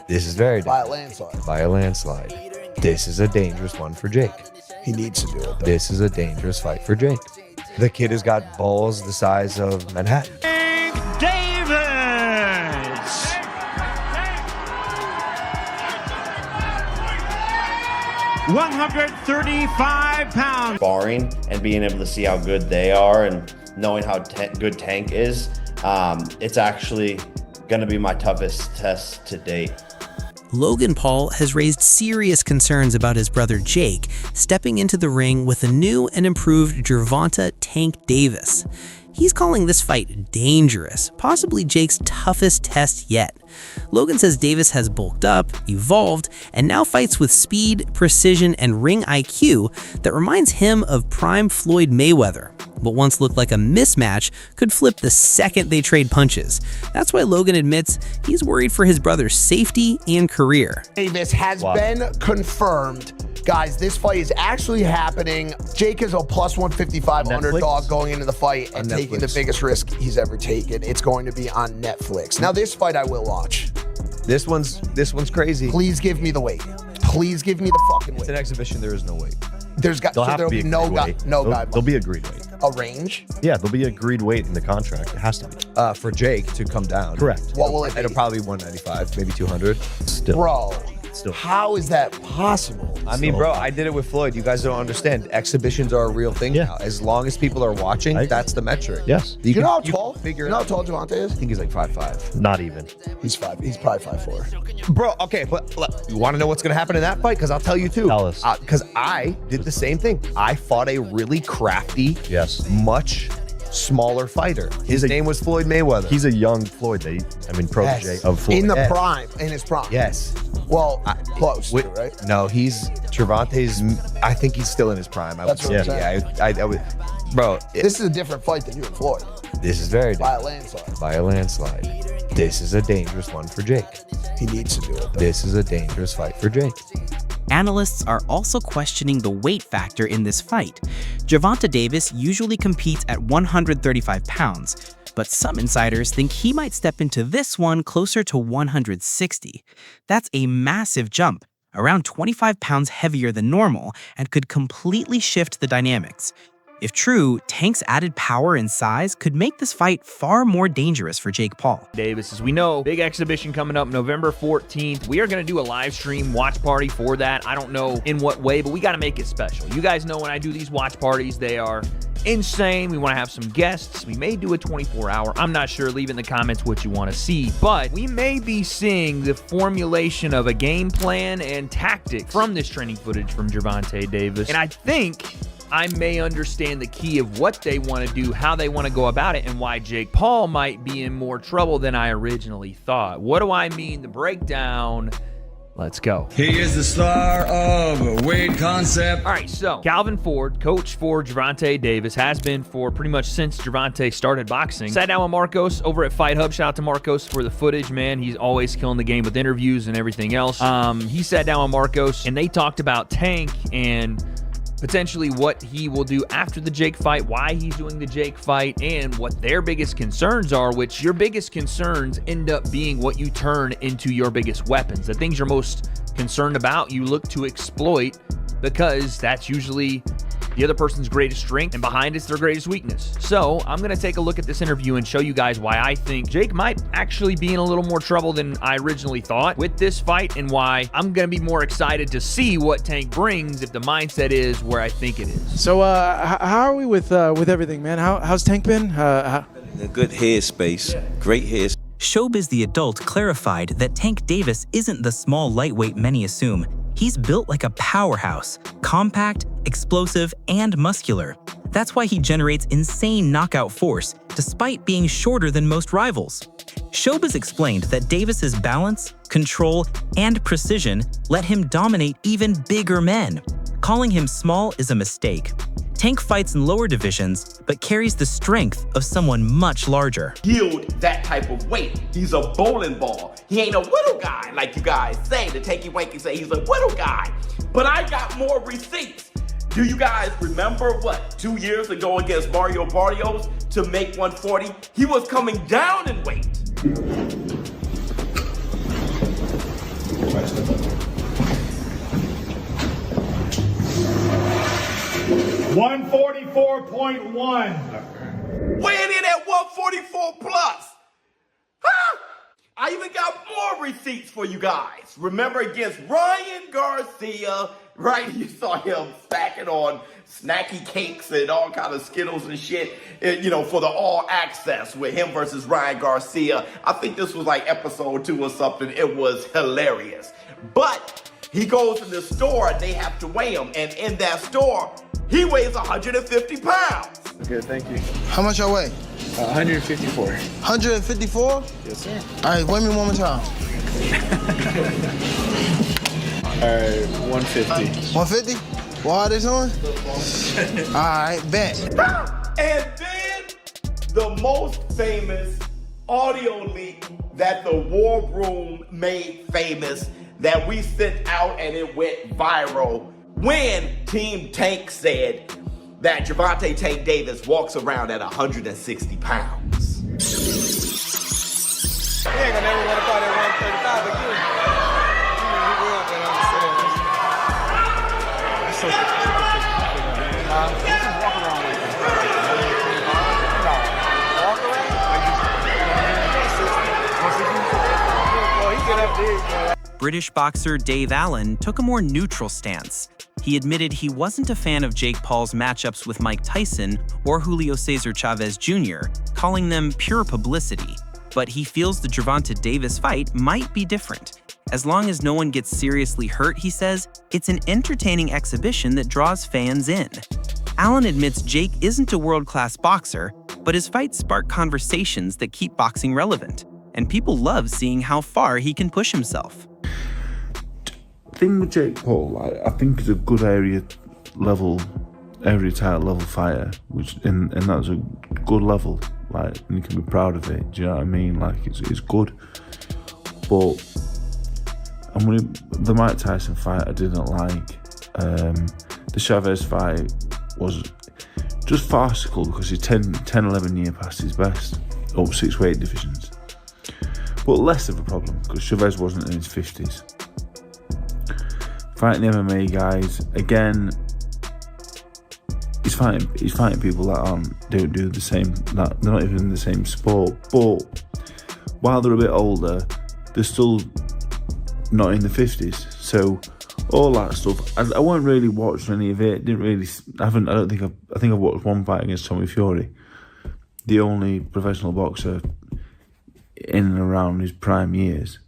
This is very By a landslide. By a landslide. This is a dangerous one for Jake. He needs to do it, though. This is a dangerous fight for Jake. The kid has got balls the size of Manhattan. Davis! 135 pounds. Sparring and being able to see how good they are and knowing how good Tank is, it's actually going to be my toughest test to date. Logan Paul has raised serious concerns about his brother Jake stepping into the ring with a new and improved Gervonta Tank Davis. He's calling this fight dangerous, possibly Jake's toughest test yet. Logan says Davis has bulked up, evolved, and now fights with speed, precision, and ring IQ that reminds him of prime Floyd Mayweather. What once looked like a mismatch could flip the second they trade punches. That's why Logan admits he's worried for his brother's safety and career. Davis has been confirmed. Guys, this fight is actually happening. Jake is a plus 155 underdog going into the fight and taking the biggest risk he's ever taken. It's going to be on Netflix. Now, this fight I will watch. This one's crazy. Please give me the weight. Please give me the fucking weight. It's an exhibition. There is no weight. There'll be no guy. There'll be agreed weight. A range? Yeah, there'll be agreed weight in the contract. It has to be. For Jake to come down. Correct. What will it be? It'll probably be 195, maybe 200. Still. Bro, Still. how is that possible? I mean, bro, I did it with Floyd. You guys don't understand. Exhibitions are a real thing now. As long as people are watching, that's the metric. Yes. You know how tall? You know how tall Gervonta is? I think he's like 5'5". Not even. He's probably 5'4". Bro, okay, but look, you want to know what's going to happen in that fight? Because I'll tell you too. Tell us. Because I did the same thing. I fought a really crafty, much smaller fighter. His name was Floyd Mayweather. He's a young Floyd, protege of Floyd. In the prime, in his prime. Yes. Well, close, right? No, Gervonta's, I think he's still in his prime. That's what I'm saying. I would, bro. This is a different fight than you and Floyd. This is very By a landslide. By a landslide. This is a dangerous one for Jake. He needs to do it, though. This is a dangerous fight for Jake. Analysts are also questioning the weight factor in this fight. Gervonta Davis usually competes at 135 pounds, but some insiders think he might step into this one closer to 160. That's a massive jump, around 25 pounds heavier than normal, and could completely shift the dynamics. If true, Tank's added power and size could make this fight far more dangerous for Jake Paul. Davis, as we know, big exhibition coming up November 14th. We are going to do a live stream watch party for that. I don't know in what way, but we got to make it special. You guys know when I do these watch parties, they are insane. We want to have some guests. We may do a 24-hour. I'm not sure. Leave in the comments what you want to see. But we may be seeing the formulation of a game plan and tactics from this training footage from Gervonta Davis. And I think I may understand the key of what they want to do, how they want to go about it, and why Jake Paul might be in more trouble than I originally thought. What do I mean? The breakdown. Let's go. He is the star of Wade Concept. All right, so Calvin Ford, coach for Gervonta Davis, has been for pretty much since Gervonta started boxing. Sat down with Marcos over at Fight Hub. Shout out to Marcos for the footage, man. He's always killing the game with interviews and everything else. He sat down with Marcos, and they talked about Tank and potentially what he will do after the Jake fight, why he's doing the Jake fight, and what their biggest concerns are, which your biggest concerns end up being what you turn into your biggest weapons. The things you're most concerned about, you look to exploit because that's usually the other person's greatest strength, and behind it's their greatest weakness. So I'm going to take a look at this interview and show you guys why I think Jake might actually be in a little more trouble than I originally thought with this fight, and why I'm going to be more excited to see what Tank brings if the mindset is where I think it is. So how are we with everything, man? How's Tank been? In a good headspace, great headspace. Showbiz the Adult clarified that Tank Davis isn't the small lightweight many assume. He's built like a powerhouse, compact, explosive, and muscular. That's why he generates insane knockout force, despite being shorter than most rivals. Showbiz explained that Davis's balance, control, and precision let him dominate even bigger men. Calling him small is a mistake. Tank fights in lower divisions, but carries the strength of someone much larger. Yield that type of weight. He's a bowling ball. He ain't a little guy like you guys say. The Tanky Wanky say he's a little guy. But I got more receipts. Do you guys remember 2 years ago against Mario Barrios to make 140? He was coming down in weight. 144.1. Weighing in at 144 plus. Huh? I even got more receipts for you guys. Remember against Ryan Garcia, right? You saw him stacking on snacky cakes and all kind of Skittles and shit, you know, for the all access with him versus Ryan Garcia. I think this was like episode 2 or something. It was hilarious. But he goes to the store and they have to weigh him. And in that store, he weighs 150 pounds. Okay, thank you. How much I weigh? 154. 154? Yes, sir. All right, weigh me one more time. All right, 150. 150? What are they doing? All right, bet. And then the most famous audio leak that the War Room made famous that we sent out and it went viral when Team Tank said that Gervonta Tank Davis walks around at 160 pounds. You ain't gonna never want to fight at 135 again. You will, but I'm saying. You can walk around like this. Walk around? Well, he get up big, man. British boxer Dave Allen took a more neutral stance. He admitted he wasn't a fan of Jake Paul's matchups with Mike Tyson or Julio Cesar Chavez Jr., calling them pure publicity. But he feels the Gervonta Davis fight might be different. As long as no one gets seriously hurt, he says, it's an entertaining exhibition that draws fans in. Allen admits Jake isn't a world-class boxer, but his fights spark conversations that keep boxing relevant, and people love seeing how far he can push himself. Thing with Jake Paul, I think he's a good area title level fighter, and that's a good level, like, and you can be proud of it. Do you know what I mean? Like, it's good. But the Mike Tyson fight I didn't like. The Chavez fight was just farcical because he's 10-11 years past his best, up 6 weight divisions. But less of a problem because Chavez wasn't in his 50s. Fighting the MMA guys, again, he's fighting people that don't do the same, that they're not even in the same sport. But while they're a bit older, they're still not in the 50s. So all that stuff, I won't really watch any of it. I think I've watched one fight against Tommy Fury, the only professional boxer in and around his prime years,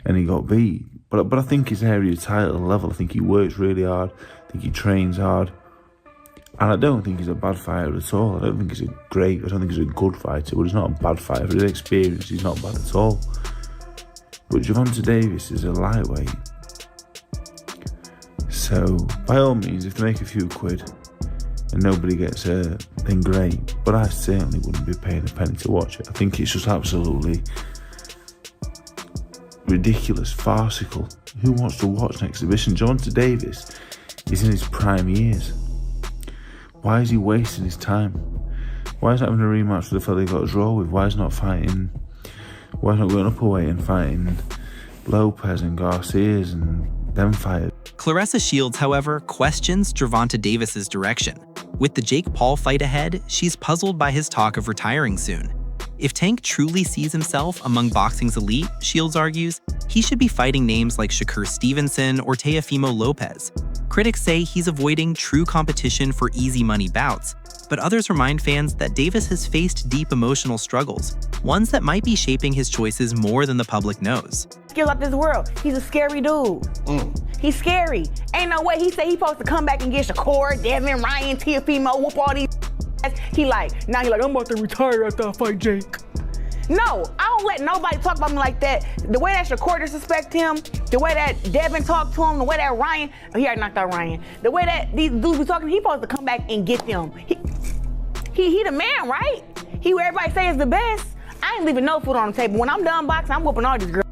and he got beat. But I think his area title level, I think he works really hard, I think he trains hard, and I don't think he's a bad fighter at all. I don't think he's a good fighter, but he's not a bad fighter. For his experience, he's not bad at all. But Gervonta Davis is a lightweight. So, by all means, if they make a few quid and nobody gets hurt, then great. But I certainly wouldn't be paying a penny to watch it. I think it's just absolutely ridiculous, farcical. Who wants to watch an exhibition? Gervonta Davis is in his prime years. Why is he wasting his time? Why is he having a rematch with the fella he got a draw with? Why is he not fighting? Why is he not going up a weight and fighting Lopez and Garcias and them fighters? Claressa Shields, however, questions Gervonta Davis's direction. With the Jake Paul fight ahead, she's puzzled by his talk of retiring soon. If Tank truly sees himself among boxing's elite, Shields argues, he should be fighting names like Shakur Stevenson or Teofimo Lopez. Critics say he's avoiding true competition for easy money bouts, but others remind fans that Davis has faced deep emotional struggles, ones that might be shaping his choices more than the public knows. Skills out this world. He's a scary dude. He's scary. Ain't no way he said he supposed to come back and get Shakur, Devin, Ryan, Teofimo, whoop all these. He like, I'm about to retire after I fight Jake. No, I don't let nobody talk about me like that. The way that Shakur disrespect him, the way that Devin talked to him, the way that Ryan, he already knocked out Ryan. The way that these dudes be talking, he supposed to come back and get them. He the man, right? He who everybody say is the best. I ain't leaving no food on the table. When I'm done boxing, I'm whooping all these girls.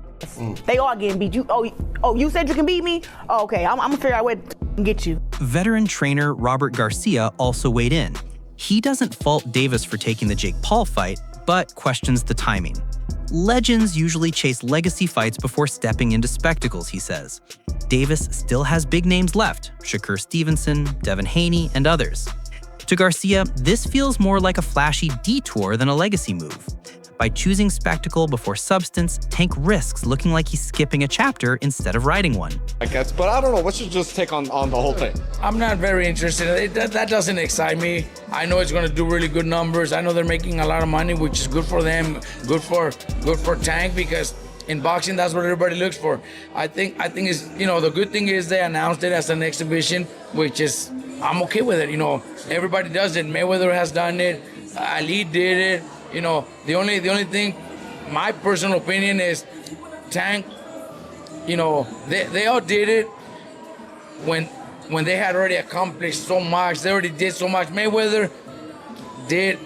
They all getting beat. You said you can beat me? Oh, okay, I'm gonna figure out a way to get you. Veteran trainer Robert Garcia also weighed in. He doesn't fault Davis for taking the Jake Paul fight, but questions the timing. Legends usually chase legacy fights before stepping into spectacles, he says. Davis still has big names left, Shakur Stevenson, Devin Haney, and others. To Garcia, this feels more like a flashy detour than a legacy move. By choosing spectacle before substance, Tank risks looking like he's skipping a chapter instead of writing one. I guess, but I don't know. What's your just take on the whole thing? I'm not very interested. That doesn't excite me. I know it's going to do really good numbers. I know they're making a lot of money, which is good for them, good for Tank, because in boxing, that's what everybody looks for. I think it's, the good thing is they announced it as an exhibition, which is, I'm okay with it. Everybody does it. Mayweather has done it. Ali did it. The only thing, my personal opinion is Tank, they all did it when they had already accomplished so much. They already did so much. Mayweather did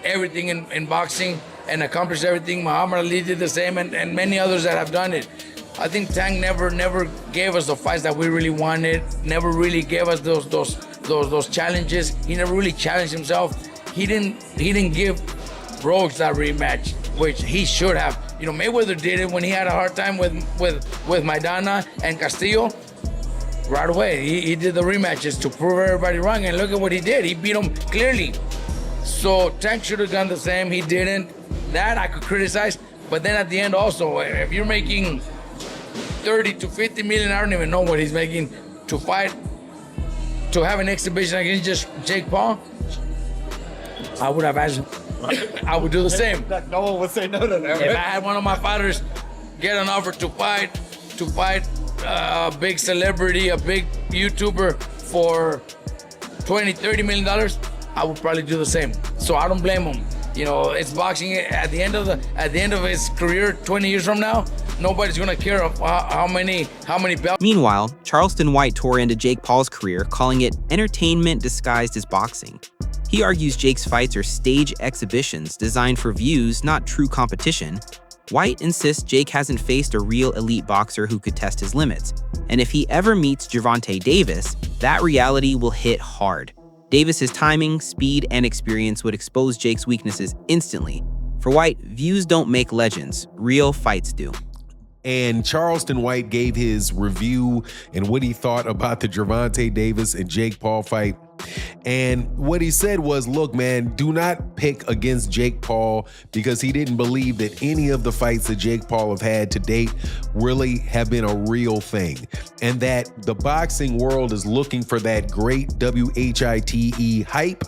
everything in boxing and accomplished everything. Muhammad Ali did the same, and many others that have done it. I think Tank never gave us the fights that we really wanted, never really gave us those challenges. He never really challenged himself. He didn't give Rhodes that rematch, which he should have. Mayweather did it when he had a hard time with Maidana and Castillo. Right away, he did the rematches to prove everybody wrong, and look at what he did. He beat him clearly. So Tank should have done the same. He didn't. That I could criticize, but then at the end also, if you're making 30 to 50 million, I don't even know what he's making to fight, to have an exhibition against just Jake Paul, I would have asked. I would do the same. No one would say no to that. If I had one of my fighters get an offer to fight a big celebrity, a big YouTuber for $20-30 million, I would probably do the same. So I don't blame him. It's boxing. At the end of his career, 20 years from now, nobody's gonna care of how many belts. Meanwhile, Charleston White tore into Jake Paul's career, calling it entertainment disguised as boxing. He argues Jake's fights are stage exhibitions designed for views, not true competition. White insists Jake hasn't faced a real elite boxer who could test his limits, and if he ever meets Gervonta Davis, that reality will hit hard. Davis's timing, speed, and experience would expose Jake's weaknesses instantly. For White, views don't make legends, real fights do. And Charleston White gave his review and what he thought about the Gervonta Davis and Jake Paul fight. And what he said was, look, man, do not pick against Jake Paul because he didn't believe that any of the fights that Jake Paul have had to date really have been a real thing. And that the boxing world is looking for that great WHITE hype.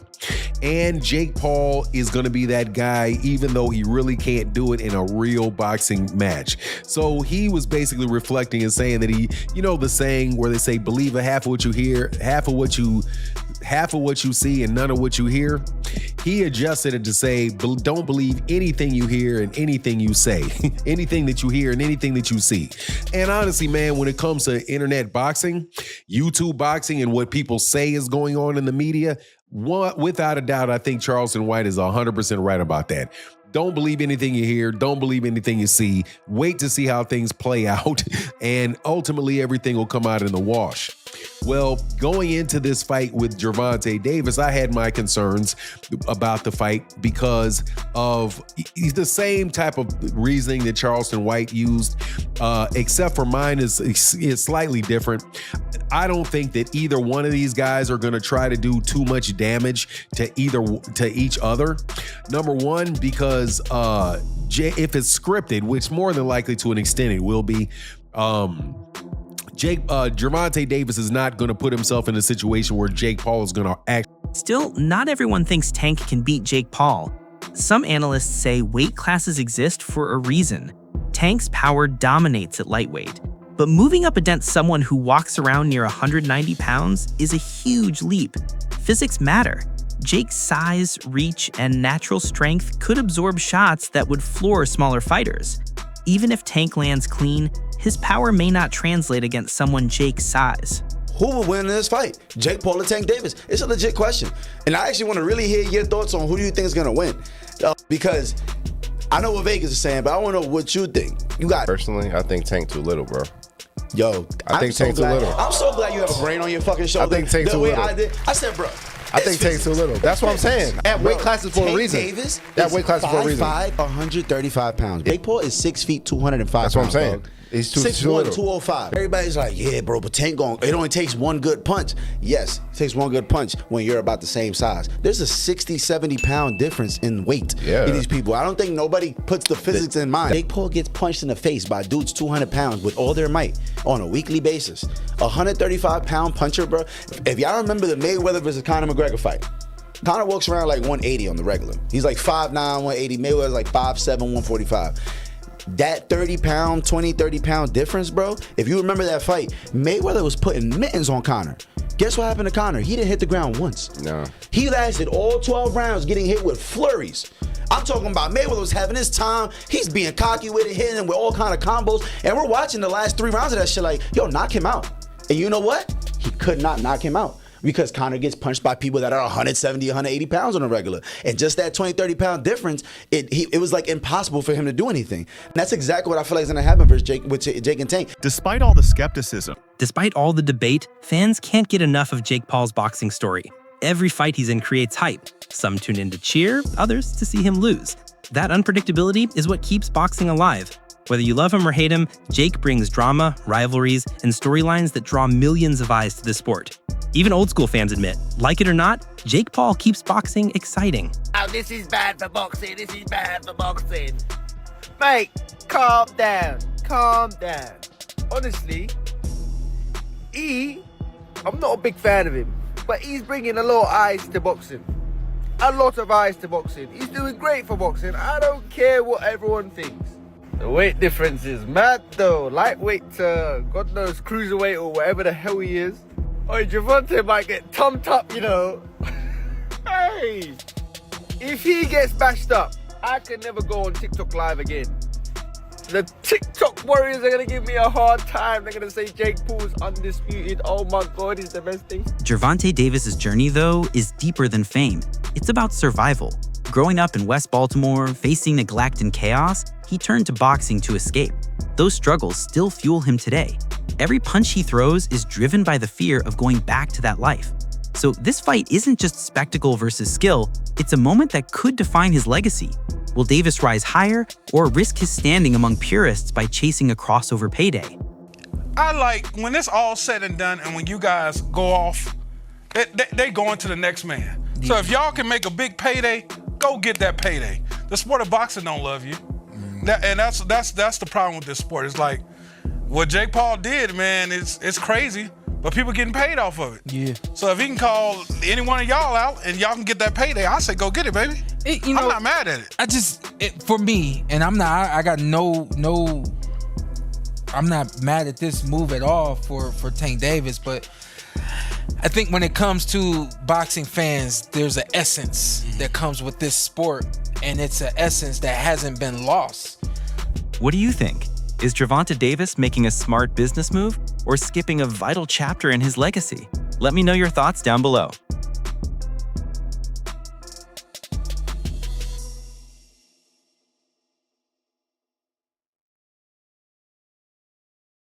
And Jake Paul is going to be that guy, even though he really can't do it in a real boxing match. So he was basically reflecting and saying that he, the saying where they say, believe a half of what you hear, half of what you see, and none of what you hear. He adjusted it to say, don't believe anything you hear and anything you say, anything that you hear and anything that you see. And honestly, man, when it comes to internet boxing, YouTube boxing, and what people say is going on in the media, without a doubt, I think Charleston White is 100% right about that. Don't believe anything you hear. Don't believe anything you see. Wait to see how things play out, and ultimately everything will come out in the wash. Well, going into this fight with Gervonta Davis, I had my concerns about the fight because of the same type of reasoning that Charleston White used, except for mine is slightly different. I don't think that either one of these guys are going to try to do too much damage to each other. Number one, because if it's scripted, which more than likely to an extent it will be, Gervonta Davis is not going to put himself in a situation where Jake Paul is going to act. Still, not everyone thinks Tank can beat Jake Paul. Some analysts say weight classes exist for a reason. Tank's power dominates at lightweight. But moving up against someone who walks around near 190 pounds is a huge leap. Physics matter. Jake's size, reach, and natural strength could absorb shots that would floor smaller fighters. Even if Tank lands clean, his power may not translate against someone Jake's size. Who will win in this fight? Jake Paul or Tank Davis? It's a legit question. And I actually want to really hear your thoughts on who do you think is going to win. Because I know what Vegas is saying, but I want to know what you think. Personally, I think Tank too little, bro. Yo, I think Tank too little. I'm so glad you have a brain on your fucking shoulder. I think Tank too little. I said, bro. I think Tank's too little. That's what I'm saying. That weight class is for a reason. Davis that weight class is for a reason. 5'5", 135 pounds. Jake Paul is 6 feet, 205 pounds. That's what I'm saying. Dog. He's too 6'1", little. 205. Everybody's like, yeah, bro, but Tank it only takes one good punch. Yes, it takes one good punch when you're about the same size. There's a 60, 70-pound difference in weight in these people. I don't think nobody puts the physics in mind. Jake Paul gets punched in the face by dudes 200 pounds with all their might on a weekly basis. A 135-pound puncher, bro. If y'all remember the Mayweather versus Conor McGregor fight, Conor walks around like 180 on the regular. He's like 5'9", 180. Mayweather's like 5'7", 145. That 30-pound, 20, 30-pound difference, bro. If you remember that fight, Mayweather was putting mittens on Conor. Guess what happened to Conor? He didn't hit the ground once. No. He lasted all 12 rounds getting hit with flurries. I'm talking about Mayweather was having his time. He's being cocky with it, hitting him with all kind of combos. And we're watching the last 3 rounds of that shit like, yo, knock him out. And you know what? He could not knock him out. Because Conor gets punched by people that are 170, 180 pounds on a regular. And just that 20, 30-pound difference, it was like impossible for him to do anything. And that's exactly what I feel like is going to happen with Jake and Tank. Despite all the skepticism, despite all the debate, fans can't get enough of Jake Paul's boxing story. Every fight he's in creates hype. Some tune in to cheer, others to see him lose. That unpredictability is what keeps boxing alive. Whether you love him or hate him, Jake brings drama, rivalries, and storylines that draw millions of eyes to the sport. Even old school fans admit, like it or not, Jake Paul keeps boxing exciting. Oh, this is bad for boxing. This is bad for boxing. Mate, calm down. Calm down. Honestly, I'm not a big fan of him, but he's bringing a lot of eyes to boxing. A lot of eyes to boxing. He's doing great for boxing. I don't care what everyone thinks. The weight difference is mad though. Lightweight to, God knows, cruiserweight or whatever the hell he is. Oh, Gervonta might get thumped up, you know. Hey, if he gets bashed up, I can never go on TikTok live again. The TikTok warriors are going to give me a hard time. They're going to say Jake Paul's undisputed. Oh my God, he's the best thing. Gervonta Davis's journey, though, is deeper than fame. It's about survival. Growing up in West Baltimore, facing neglect and chaos, he turned to boxing to escape. Those struggles still fuel him today. Every punch he throws is driven by the fear of going back to that life. So this fight isn't just spectacle versus skill, it's a moment that could define his legacy. Will Davis rise higher or risk his standing among purists by chasing a crossover payday? I like when it's all said and done and when you guys go off, they go into the next man. So if y'all can make a big payday, go get that payday. The sport of boxing don't love you. That's the problem with this sport. It's like, what Jake Paul did, man, it's crazy, but people getting paid off of it. Yeah. So if he can call any one of y'all out and y'all can get that payday, I say go get it, baby. I'm not mad at it. For me, and I'm not mad at this move at all for Tank Davis, but I think when it comes to boxing fans, there's an essence that comes with this sport, and it's an essence that hasn't been lost. What do you think? Is Gervonta Davis making a smart business move or skipping a vital chapter in his legacy? Let me know your thoughts down below.